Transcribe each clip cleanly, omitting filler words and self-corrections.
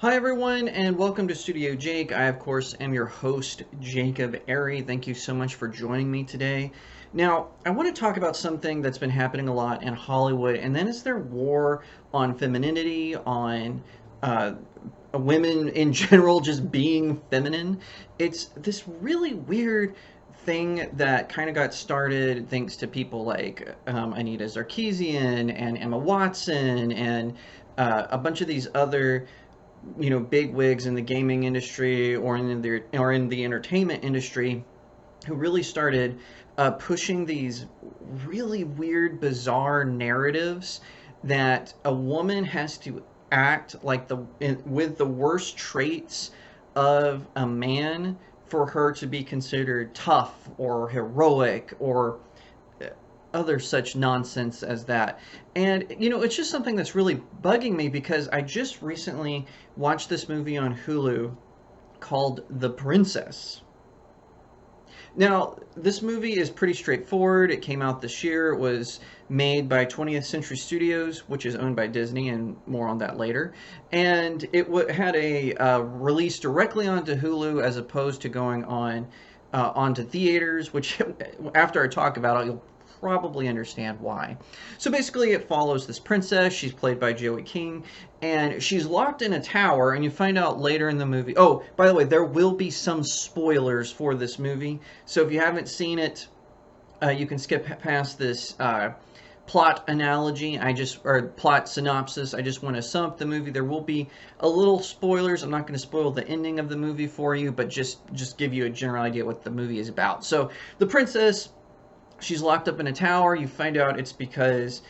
Hi everyone, and welcome to Studio Jake. I, of course, am your host, Jacob Airy. Thank you so much for joining me today. Now, I want to talk about something that's been happening a lot in Hollywood, and then is their war on femininity, on uh, women in general just being feminine. It's this really weird thing that kind of got started thanks to people like Anita Sarkeesian and Emma Watson and a bunch of these other big wigs in the gaming industry or in the entertainment industry who really started pushing these really weird, bizarre narratives that a woman has to act like with the worst traits of a man for her to be considered tough or heroic or other such nonsense as that. And, it's just something that's really bugging me because I just recently watched this movie on Hulu called The Princess. Now, this movie is pretty straightforward. It came out this year. It was made by 20th Century Studios, which is owned by Disney, and more on that later. And it had a release directly onto Hulu as opposed to going onto theaters, which after I talk about it, you'll probably understand why. So basically, it follows this princess. She's played by Joey King, and she's locked in a tower, and you find out later in the movie. Oh, by the way, there will be some spoilers for this movie, so if you haven't seen it, you can skip past this plot analogy. Or plot synopsis. I just want to sum up the movie. There will be a little spoilers. I'm not going to spoil the ending of the movie for you, but just give you a general idea what the movie is about. So the princess, she's locked up in a tower. You find out it's because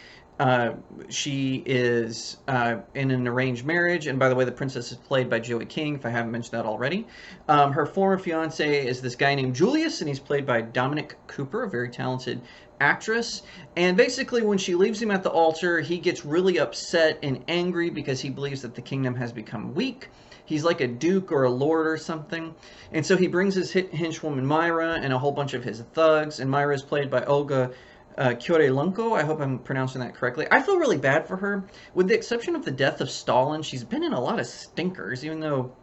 she is in an arranged marriage. And by the way, the princess is played by Joey King, if I haven't mentioned that already. Her former fiance is this guy named Julius, and he's played by Dominic Cooper, a very talented actress. And basically, when she leaves him at the altar, he gets really upset and angry because he believes that the kingdom has become weak. He's like a duke or a lord or something. And so he brings his henchwoman Myra and a whole bunch of his thugs. And Myra is played by Olga Kurylenko. I hope I'm pronouncing that correctly. I feel really bad for her. With the exception of the death of Stalin, she's been in a lot of stinkers, even though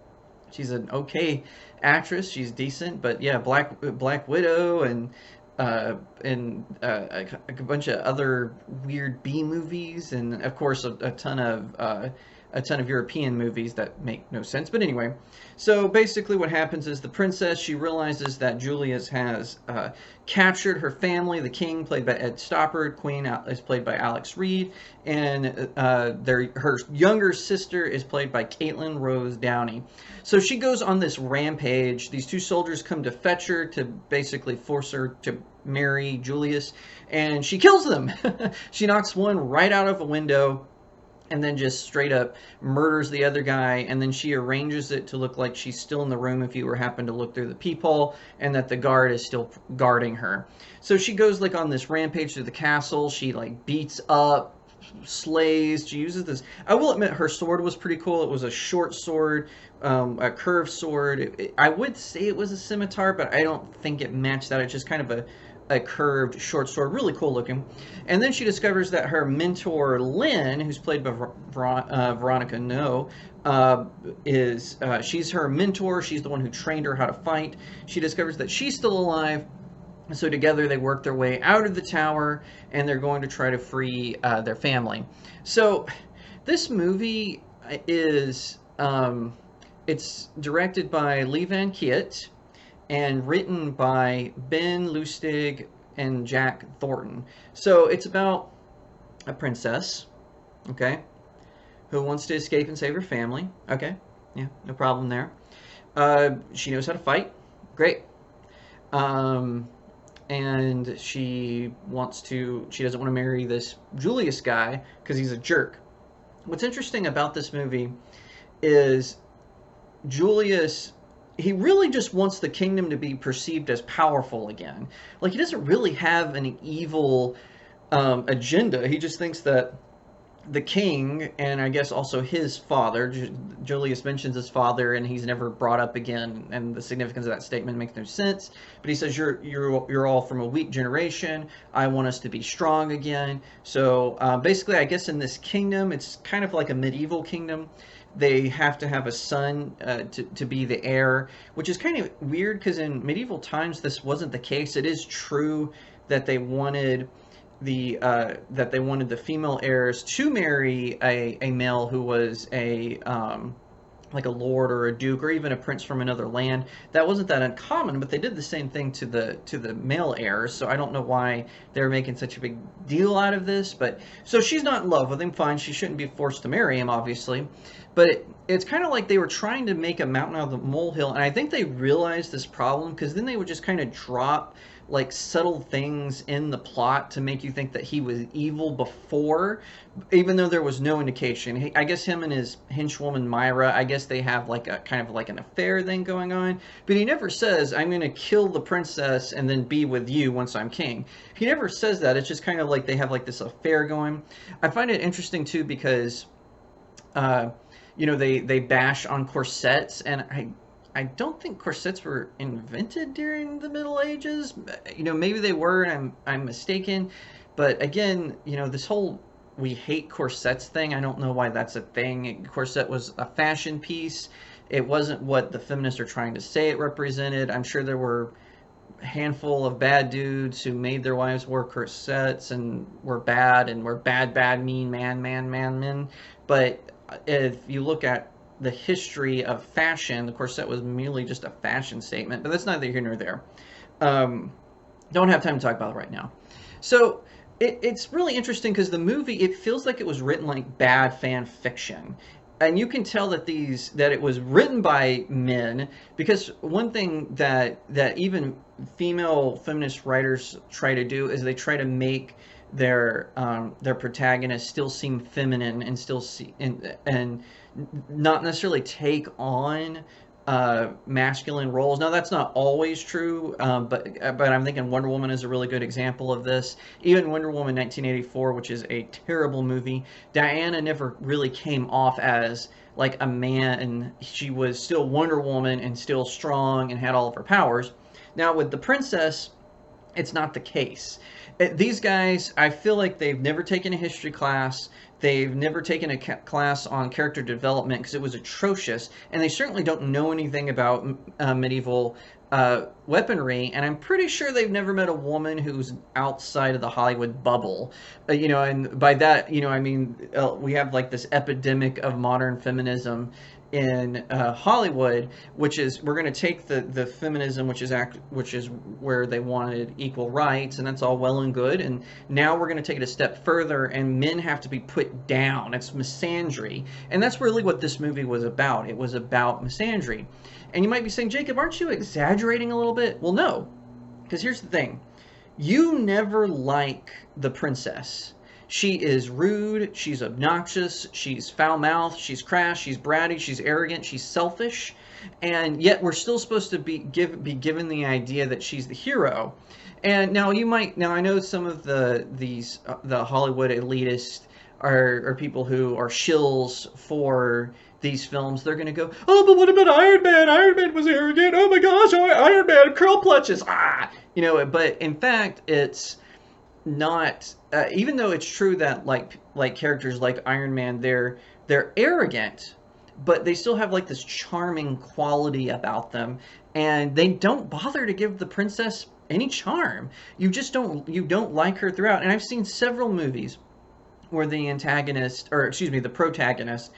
she's an okay actress. She's decent. But yeah, Black Widow and a bunch of other weird B movies, and of course a ton of European movies that make no sense. But anyway, so basically what happens is the princess, she realizes that Julius has captured her family. The king, played by Ed Stoppard, queen is played by Alex Reed, and her younger sister is played by Caitlin Rose Downey. So she goes on this rampage. These two soldiers come to fetch her to basically force her to marry Julius, and she kills them. She knocks one right out of a window, and then just straight up murders the other guy, and then she arranges it to look like she's still in the room if you happen to look through the peephole, and that the guard is still guarding her. So she goes like on this rampage through the castle. She like beats up, slays. She uses this. I will admit her sword was pretty cool. It was a short sword, a curved sword. I would say it was a scimitar, but I don't think it matched that. It's just kind of a curved short sword, really cool looking. And then she discovers that her mentor Lynn, who's played by Veronica No, she's her mentor. She's the one who trained her how to fight. She discovers that she's still alive, so together they work their way out of the tower, and they're going to try to free their family. So this movie is it's directed by Lee Van Kiet and written by Ben Lustig and Jack Thornton. So it's about a princess, okay, who wants to escape and save her family. Okay, yeah, no problem there. She knows how to fight. Great. And she doesn't want to marry this Julius guy because he's a jerk. What's interesting about this movie is Julius, he really just wants the kingdom to be perceived as powerful again. Like, he doesn't really have an evil agenda. He just thinks that the king, and I guess also his father, Julius mentions his father, and he's never brought up again, and the significance of that statement makes no sense. But he says, you're all from a weak generation. I want us to be strong again. So basically, I guess in this kingdom, it's kind of like a medieval kingdom. they have to have a son to be the heir, which is kind of weird because in medieval times this wasn't the case. It is true that they wanted the female heirs to marry a male who was a like a lord or a duke or even a prince from another land. That wasn't that uncommon, but they did the same thing to the male heirs. So I don't know why they're making such a big deal out of this. But so she's not in love with him. Fine, she shouldn't be forced to marry him, obviously. But it's kind of like they were trying to make a mountain out of the molehill, and I think they realized this problem because then they would just kind of drop like subtle things in the plot to make you think that he was evil before, even though there was no indication. I guess him and his henchwoman Myra, I guess they have like a kind of like an affair thing going on, but he never says, I'm going to kill the princess and then be with you once I'm king. He never says that. It's just kind of like they have like this affair going. I find it interesting too because you know, they bash on corsets, and I don't think corsets were invented during the Middle Ages. You know, maybe they were, and I'm mistaken. But again, you know, this whole we hate corsets thing, I don't know why that's a thing. Corset was a fashion piece. It wasn't what the feminists are trying to say it represented. I'm sure there were a handful of bad dudes who made their wives wear corsets and were bad, mean, men. But if you look at the history of fashion, the corset was merely just a fashion statement, but that's neither here nor there. Don't have time to talk about it right now. So it's really interesting because the movie, it feels like it was written like bad fan fiction. And you can tell that it was written by men, because one thing that even female feminist writers try to do is they try to make their protagonists still seem feminine and still and not necessarily take on masculine roles. Now that's not always true, but I'm thinking Wonder Woman is a really good example of this. Even Wonder Woman 1984, which is a terrible movie, Diana never really came off as like a man. She was still Wonder Woman and still strong and had all of her powers. Now with the princess, it's not the case. These guys, I feel like they've never taken a history class. They've never taken a class on character development because it was atrocious. And they certainly don't know anything about medieval weaponry. And I'm pretty sure they've never met a woman who's outside of the Hollywood bubble. You know, and by that, you know, I mean, we have like this epidemic of modern feminism in Hollywood, which is, we're going to take the feminism, which is where they wanted equal rights, and that's all well and good, and now we're going to take it a step further, and men have to be put down. It's misandry, and that's really what this movie was about. It was about misandry. And you might be saying, Jacob, aren't you exaggerating a little bit? Well, no, because here's the thing. You never like the princess. She is rude, she's obnoxious, she's foul-mouthed, she's crass, she's bratty, she's arrogant, she's selfish, and yet we're still supposed to be given the idea that she's the hero. And now I know some of the Hollywood elitists are people who are shills for these films. They're going to go, oh, but what about Iron Man? Iron Man was arrogant. Oh my gosh, Iron Man, curl clutches. You know, but in fact, it's not, even though it's true that like characters like Iron Man, they're arrogant, but they still have like this charming quality about them, and they don't bother to give the princess any charm. You don't like her throughout. And I've seen several movies where the antagonist, or excuse me, the protagonist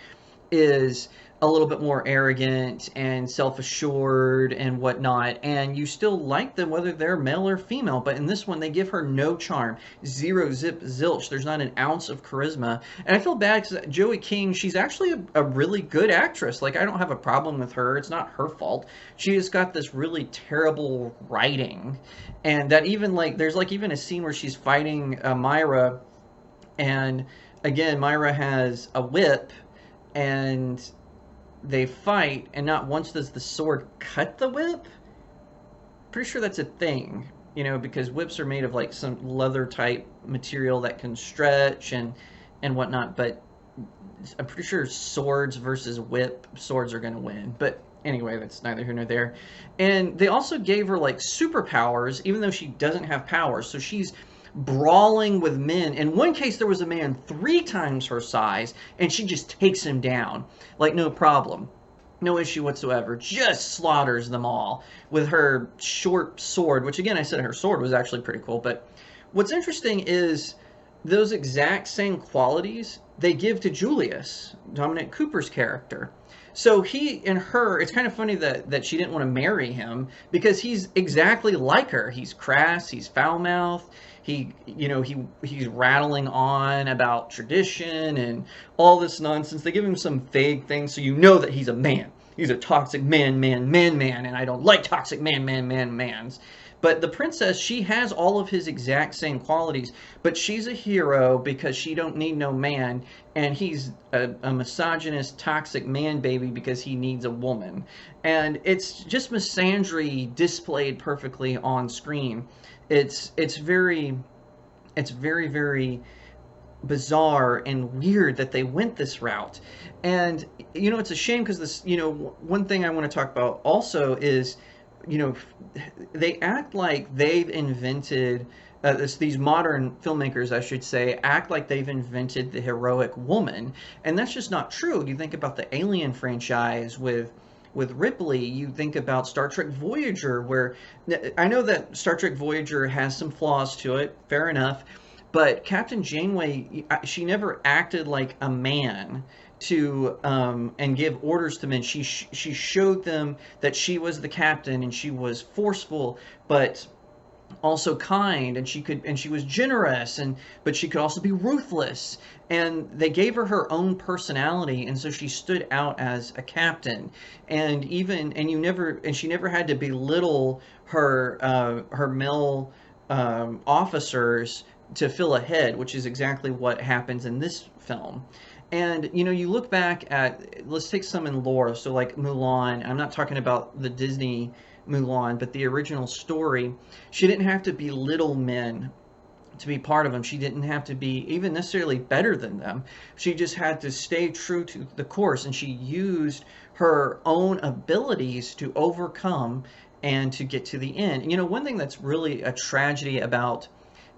is a little bit more arrogant and self-assured and whatnot, and you still like them whether they're male or female. But in this one, they give her no charm, zero zip zilch. There's not an ounce of charisma, and I feel bad because Joey King, she's actually a really good actress. Like, I don't have a problem with her. It's not her fault. She has got this really terrible writing, and that even like there's like even a scene where she's fighting Myra, and again Myra has a whip, and they fight, and not once does the sword cut the whip. Pretty sure that's a thing, you know, because whips are made of like some leather type material that can stretch and whatnot. But I'm pretty sure swords versus whip, swords are going to win. But anyway, that's neither here nor there. And they also gave her like superpowers, even though she doesn't have powers. So she's brawling with men. In one case, there was a man 3 times her size, and she just takes him down like no problem. No issue whatsoever. Just slaughters them all with her short sword, which again, I said her sword was actually pretty cool. But what's interesting is those exact same qualities they give to Julius, Dominic Cooper's character. So he and her, it's kind of funny that she didn't want to marry him because he's exactly like her. He's crass, he's foul-mouthed, he's rattling on about tradition and all this nonsense. They give him some vague things so you know that he's a man. He's a toxic man, and I don't like toxic mans. But the princess, she has all of his exact same qualities, but she's a hero because she don't need no man, and he's a misogynist, toxic man baby because he needs a woman. And it's just misandry displayed perfectly on screen. It's very, very bizarre and weird that they went this route. And, it's a shame because this, one thing I want to talk about also is, they act like they've invented these modern filmmakers, I should say, act like they've invented the heroic woman, and that's just not true. You think about the Alien franchise with Ripley. You think about Star Trek Voyager, where I know that Star Trek Voyager has some flaws to it, fair enough, but Captain Janeway, she never acted like a man to and give orders to men. She showed them that she was the captain, and she was forceful but also kind, and she was generous, but she could also be ruthless, and they gave her own personality, and so she stood out as a captain. And she never had to belittle her male officers to fill a head, which is exactly what happens in this film. And, you look back at, let's take some in lore, so like Mulan. I'm not talking about the Disney Mulan, but the original story. She didn't have to belittle men to be part of them. She didn't have to be even necessarily better than them. She just had to stay true to the course, and she used her own abilities to overcome and to get to the end. One thing that's really a tragedy about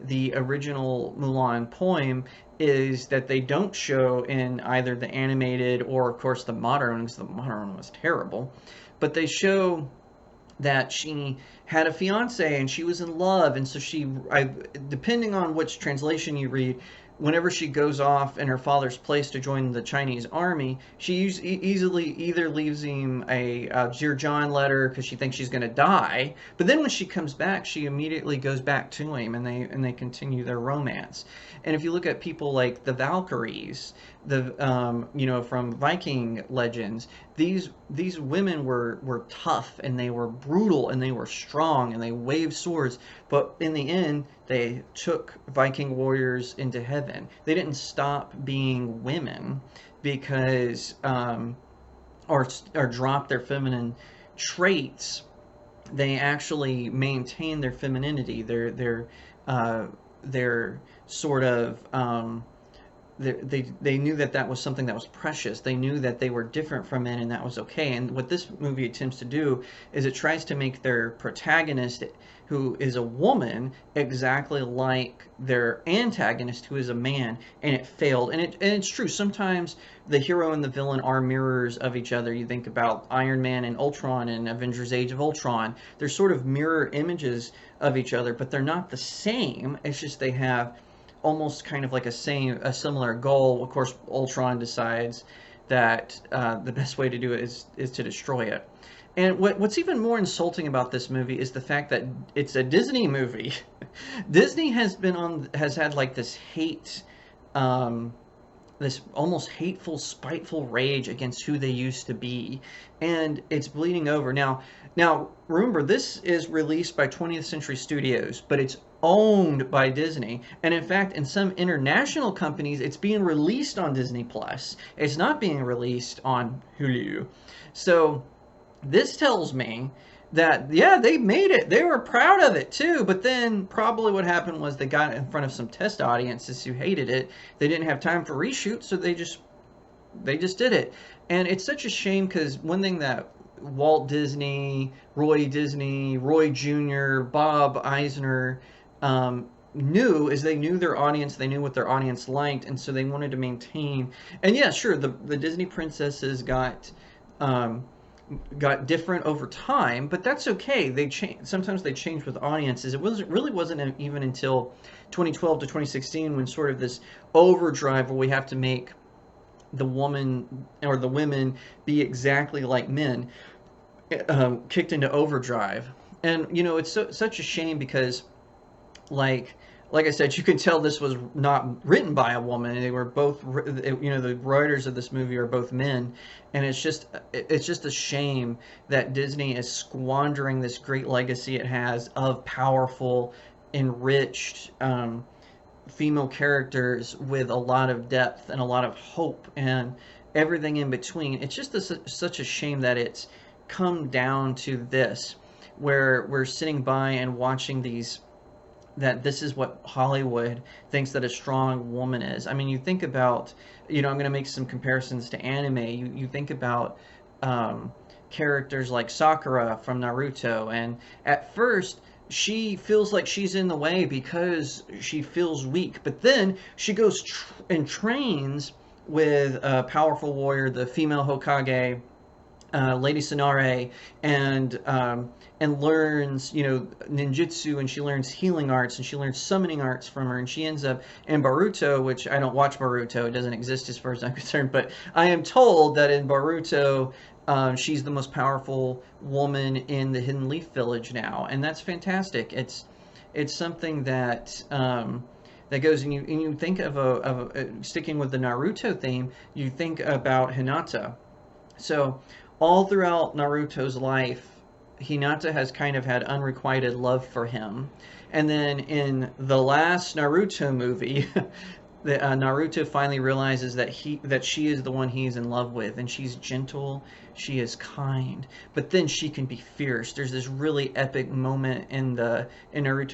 the original Mulan poem is that they don't show in either the animated or, of course, the modern, because the modern was terrible, but they show that she had a fiance and she was in love, and so depending on which translation you read, whenever she goes off in her father's place to join the Chinese army, she easily either leaves him a Dear John letter because she thinks she's going to die, but then when she comes back, she immediately goes back to him, and they continue their romance. And if you look at people like the Valkyries, from Viking legends, these women were tough, and they were brutal, and they were strong, and they waved swords, but in the end, they took Viking warriors into heaven. They didn't stop being women because, or drop their feminine traits. They actually maintained their femininity, their sort of, they knew that was something that was precious. They knew that they were different from men, and that was okay. And what this movie attempts to do is it tries to make their protagonist, who is a woman, exactly like their antagonist, who is a man, and it failed. And it's true. Sometimes the hero and the villain are mirrors of each other. You think about Iron Man and Ultron and Avengers Age of Ultron. They're sort of mirror images of each other, but they're not the same. It's just they have almost kind of like a similar goal. Of course, Ultron decides that the best way to do it is to destroy it. And what's even more insulting about this movie is the fact that it's a Disney movie. Disney has had like this hate, this almost hateful, spiteful rage against who they used to be, and it's bleeding over. Now remember, this is released by 20th Century Studios, but it's owned by Disney, and in fact, in some international companies, it's being released on Disney Plus. It's not being released on Hulu. So this tells me that, yeah, they made it. They were proud of it too, but then probably what happened was they got it in front of some test audiences who hated it. They didn't have time for reshoot, so they just did it. And it's such a shame, because one thing that Walt Disney, Roy Jr., Bob Eisner, knew is they knew their audience, they knew what their audience liked, and so they wanted to maintain. And yeah, sure, the Disney princesses um, got different over time, but that's okay. They change. Sometimes they change with audiences. It really wasn't even until 2012 to 2016 when sort of this overdrive where we have to make the woman or the women be exactly like men kicked into overdrive. And it's such a shame because like like I said, you can tell this was not written by a woman. They were both, the writers of this movie are both men, and it's just a shame that Disney is squandering this great legacy it has of powerful, enriched female characters with a lot of depth and a lot of hope and everything in between. It's just such a shame that it's come down to this, where we're sitting by and watching that this is what Hollywood thinks that a strong woman is. I mean, you think about, I'm going to make some comparisons to anime. You think about characters like Sakura from Naruto, and at first she feels like she's in the way because she feels weak, but then she goes and trains with a powerful warrior, the female Hokage, Lady Sonare, and learns, ninjutsu, and she learns healing arts, and she learns summoning arts from her, and she ends up in Boruto, which I don't watch Boruto, it doesn't exist as far as I'm concerned, but I am told that in Boruto, she's the most powerful woman in the Hidden Leaf Village now, and that's fantastic. It's something that that goes, and you think of sticking with the Naruto theme, you think about Hinata. So all throughout Naruto's life, Hinata has kind of had unrequited love for him. And then in the last Naruto movie, Naruto finally realizes that she is the one he's in love with, and she's gentle, she is kind, but then she can be fierce. There's this really epic moment in Naruto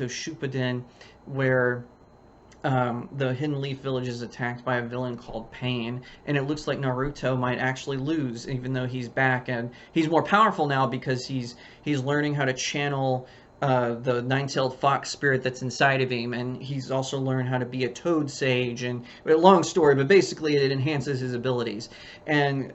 Shippuden where the Hidden Leaf Village is attacked by a villain called Pain, and it looks like Naruto might actually lose, even though he's back, and he's more powerful now because he's learning how to channel the nine-tailed fox spirit that's inside of him, and he's also learned how to be a toad sage, and a long story, but basically it enhances his abilities. And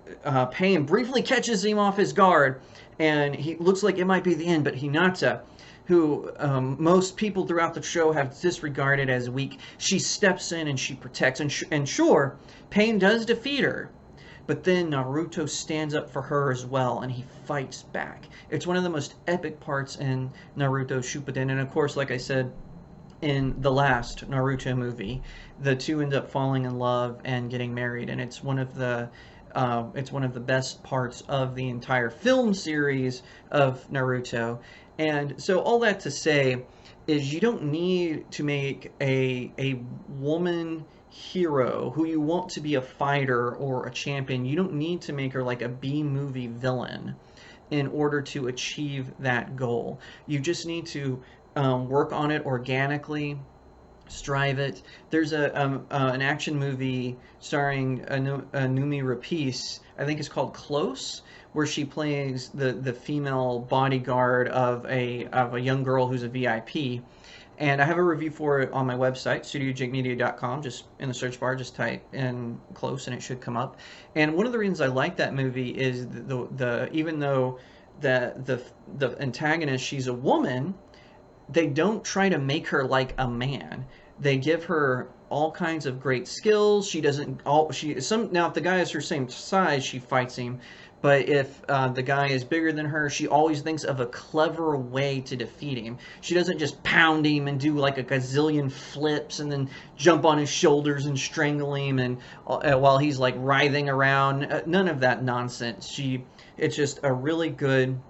Pain briefly catches him off his guard, and he looks like it might be the end, but Hinata, who most people throughout the show have disregarded as weak, she steps in and she protects. And sure, Pain does defeat her, but then Naruto stands up for her as well, and he fights back. It's one of the most epic parts in Naruto Shippuden, and of course, like I said, in the last Naruto movie, the two end up falling in love and getting married, and it's one of the best parts of the entire film series of Naruto. And so all that to say is you don't need to make a woman hero who you want to be a fighter or a champion. You don't need to make her like a B-movie villain in order to achieve that goal. You just need to work on it organically, strive it. There's an action movie starring Numi Rapace, I think it's called Close, where she plays the female bodyguard of a young girl who's a VIP. And I have a review for it on my website, StudioJakeMedia.com. Just in the search bar, just type in Close and it should come up. And one of the reasons I like that movie is even though the antagonist, she's a woman, they don't try to make her like a man. They give her all kinds of great skills. Now if the guy is her same size, she fights him. But if the guy is bigger than her, she always thinks of a clever way to defeat him. She doesn't just pound him and do like a gazillion flips and then jump on his shoulders and strangle him and while he's like writhing around. None of that nonsense. It's just a really good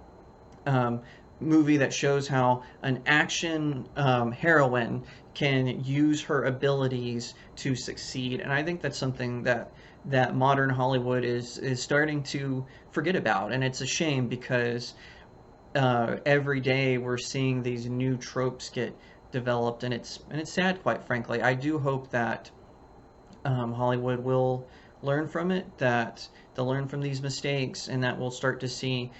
movie that shows how an action heroine can use her abilities to succeed, and I think that's something that modern Hollywood is starting to forget about, and it's a shame because every day we're seeing these new tropes get developed, and it's sad, quite frankly. I do hope that Hollywood will learn from it, that they'll learn from these mistakes, and that we'll start to see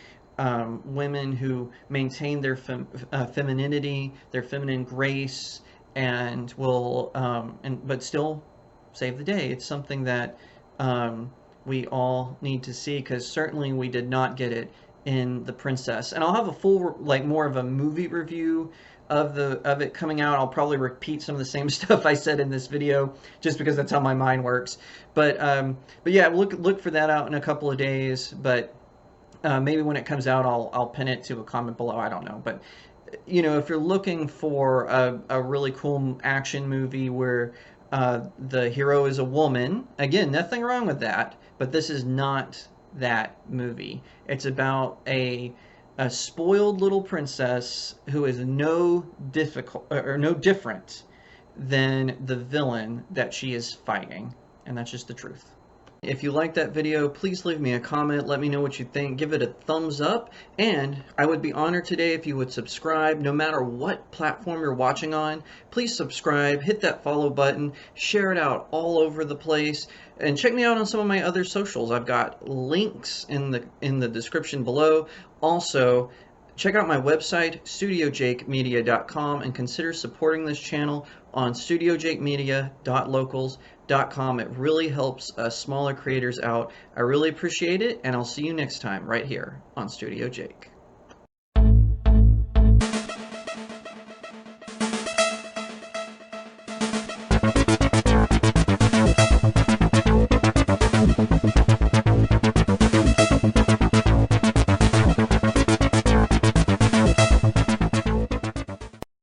women who maintain their femininity, their feminine grace, and will but still save the day. It's something that we all need to see, because certainly we did not get it in The Princess. And I'll have a full, like, more of a movie review of it coming out. I'll probably repeat some of the same stuff I said in this video, just because that's how my mind works. But yeah, look for that out in a couple of days. But maybe when it comes out, I'll pin it to a comment below. I don't know, but you know, if you're looking for a really cool action movie where the hero is a woman, again, nothing wrong with that, but this is not that movie. It's about a spoiled little princess who is no different than the villain that she is fighting, and that's just the truth. If you liked that video, please leave me a comment. Let me know what you think. Give it a thumbs up. And I would be honored today if you would subscribe. No matter what platform you're watching on, please subscribe. Hit that follow button. Share it out all over the place. And check me out on some of my other socials. I've got links in the description below. Also, check out my website, StudioJakeMedia.com, and consider supporting this channel on StudioJakeMedia.locals.com. It really helps smaller creators out. I really appreciate it, and I'll see you next time right here on Studio Jake.